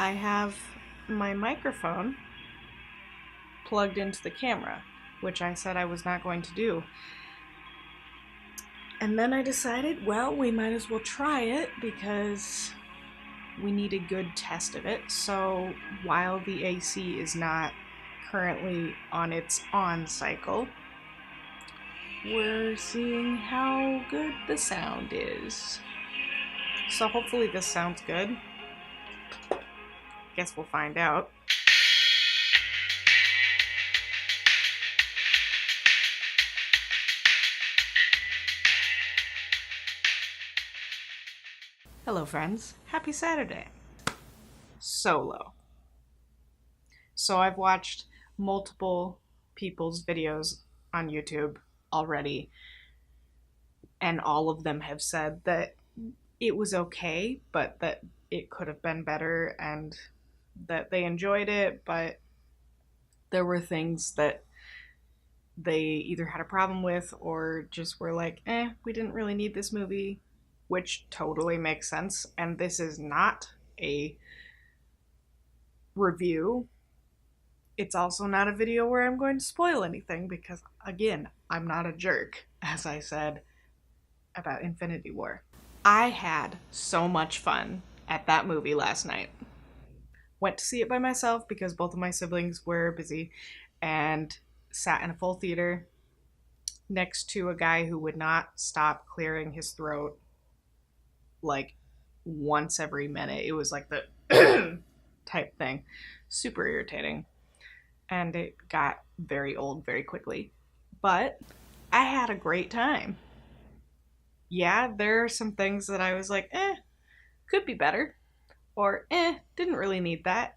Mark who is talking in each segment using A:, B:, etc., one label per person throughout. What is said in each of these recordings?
A: I have my microphone plugged into the camera, which I said I was not going to do. And then I decided, well, we might as well try it because we need a good test of it. So while the AC is not currently on its on cycle, we're seeing how good the sound is. So hopefully this sounds good. Guess we'll find out. Hello friends, happy Saturday. Solo. So I've watched multiple people's videos on YouTube already, and all of them have said that it was okay, but that it could have been better and that they enjoyed it, but there were things that they either had a problem with or just were like, we didn't really need this movie, which totally makes sense. And this is not a review. It's also not a video where I'm going to spoil anything because, again, I'm not a jerk, as I said about Infinity War. I had so much fun at that movie last night. Went to see it by myself because both of my siblings were busy, and sat in a full theater next to a guy who would not stop clearing his throat like once every minute. It was like the type thing. Super irritating. And it got very old very quickly. But I had a great time. Yeah, there are some things that I was like, could be better. Or, didn't really need that.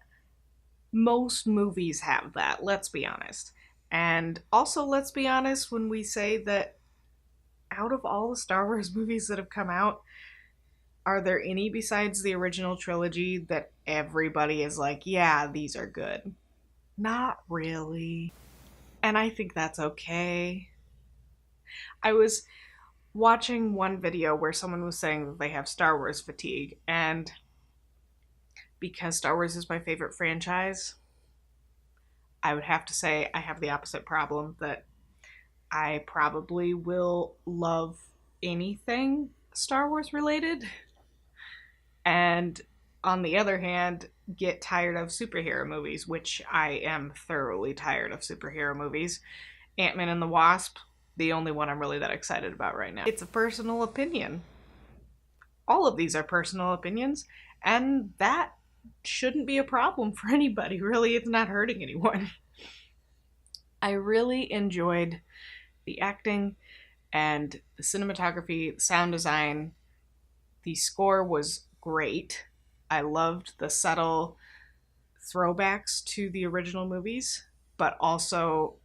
A: Most movies have that, let's be honest. And also, let's be honest when we say that out of all the Star Wars movies that have come out, are there any besides the original trilogy that everybody is like, yeah, these are good? Not really. And I think that's okay. I was watching one video where someone was saying that they have Star Wars fatigue, and because Star Wars is my favorite franchise, I would have to say I have the opposite problem, that I probably will love anything Star Wars related, and on the other hand, get tired of superhero movies, which I am thoroughly tired of superhero movies. Ant-Man and the Wasp, the only one I'm really that excited about right now. It's a personal opinion. All of these are personal opinions, and that shouldn't be a problem for anybody. Really, it's not hurting anyone. I really enjoyed the acting and the cinematography, the sound design. The score was great. I loved the subtle throwbacks to the original movies, but also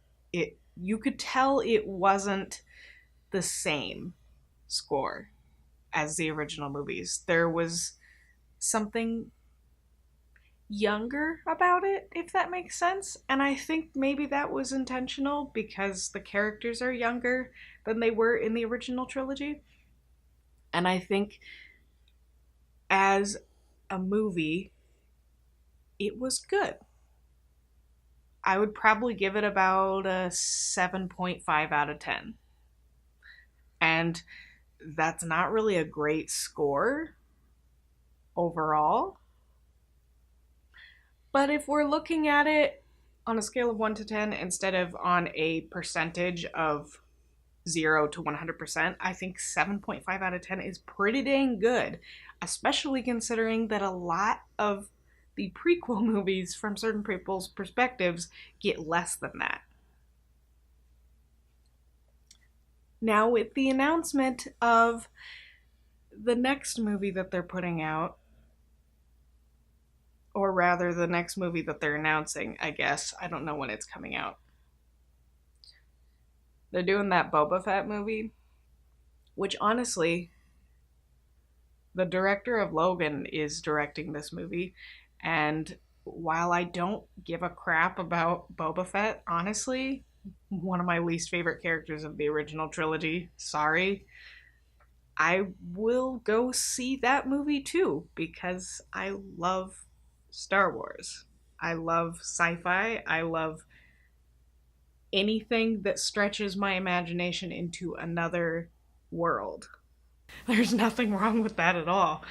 A: you could tell it wasn't the same score as the original movies. There was something younger about it, if that makes sense. And I think maybe that was intentional because the characters are younger than they were in the original trilogy. And I think as a movie, it was good. I would probably give it about a 7.5 out of 10. And that's not really a great score overall. But if we're looking at it on a scale of 1 to 10 instead of on a percentage of 0 to 100%, I think 7.5 out of 10 is pretty dang good, especially considering that a lot of the prequel movies from certain people's perspectives get less than that. Now, with the announcement of the next movie that they're putting out, or rather the next movie that they're announcing, I guess. I don't know when it's coming out. They're doing that Boba Fett movie, which honestly, the director of Logan is directing this movie. And while I don't give a crap about Boba Fett, honestly, one of my least favorite characters of the original trilogy, sorry, I will go see that movie too because I love Star Wars. I love sci-fi. I love anything that stretches my imagination into another world. There's nothing wrong with that at all.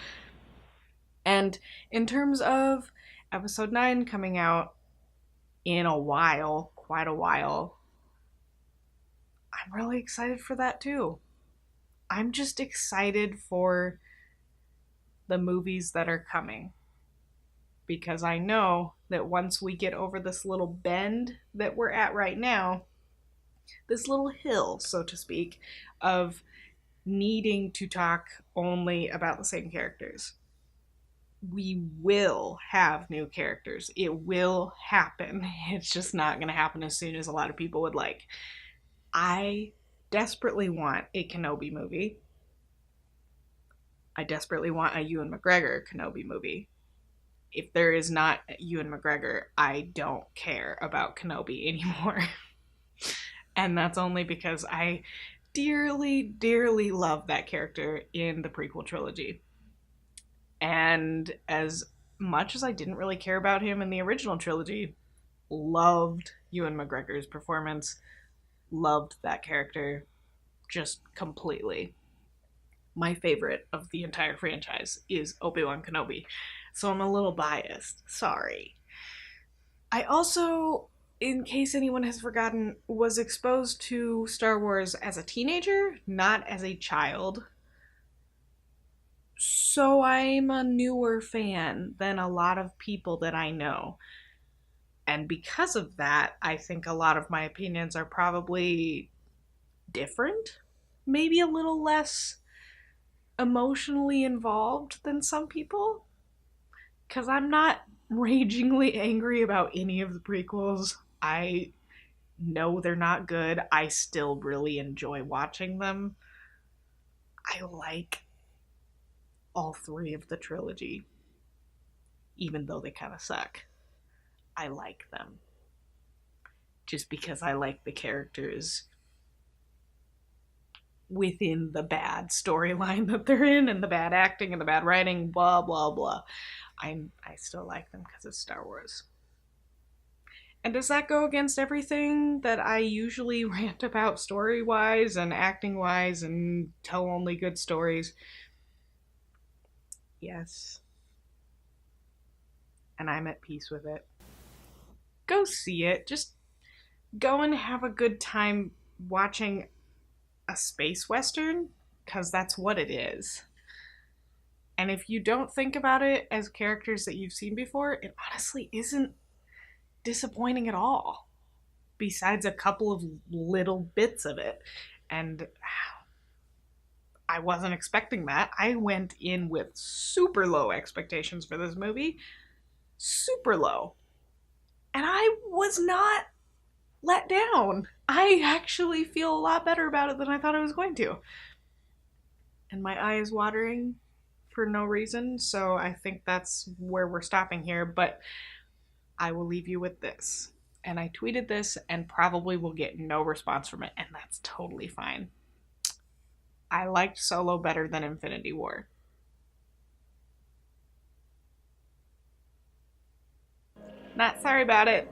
A: And in terms of episode 9 coming out in a while, quite a while, I'm really excited for that too. I'm just excited for the movies that are coming, because I know that once we get over this little bend that we're at right now, this little hill, so to speak, of needing to talk only about the same characters, we will have new characters. It will happen. It's just not going to happen as soon as a lot of people would like. I desperately want a Kenobi movie. I desperately want a Ewan McGregor Kenobi movie. If there is not Ewan McGregor, I don't care about Kenobi anymore. And that's only because I dearly, dearly love that character in the prequel trilogy. And as much as I didn't really care about him in the original trilogy, loved Ewan McGregor's performance, loved that character just completely. My favorite of the entire franchise is Obi-Wan Kenobi, so I'm a little biased. Sorry. I also, in case anyone has forgotten, was exposed to Star Wars as a teenager, not as a child. So I'm a newer fan than a lot of people that I know. And because of that, I think a lot of my opinions are probably different. Maybe a little less emotionally involved than some people. Because I'm not ragingly angry about any of the prequels. I know they're not good. I still really enjoy watching them. I like all 3 of the trilogy, even though they kind of suck. I like them. Just because I like the characters within the bad storyline that they're in, and the bad acting and the bad writing, blah, blah, blah. I still like them because it's Star Wars. And does that go against everything that I usually rant about story-wise and acting-wise and tell only good stories? Yes. And I'm at peace with it. Go see it. Just go and have a good time watching a space western, because that's what it is. And if you don't think about it as characters that you've seen before, it honestly isn't disappointing at all, besides a couple of little bits of it. And I wasn't expecting that. I went in with super low expectations for this movie. Super low. And I was not let down. I actually feel a lot better about it than I thought I was going to. And my eye is watering for no reason, so I think that's where we're stopping here. But I will leave you with this. And I tweeted this and probably will get no response from it, and that's totally fine. I liked Solo better than Infinity War. Not sorry about it.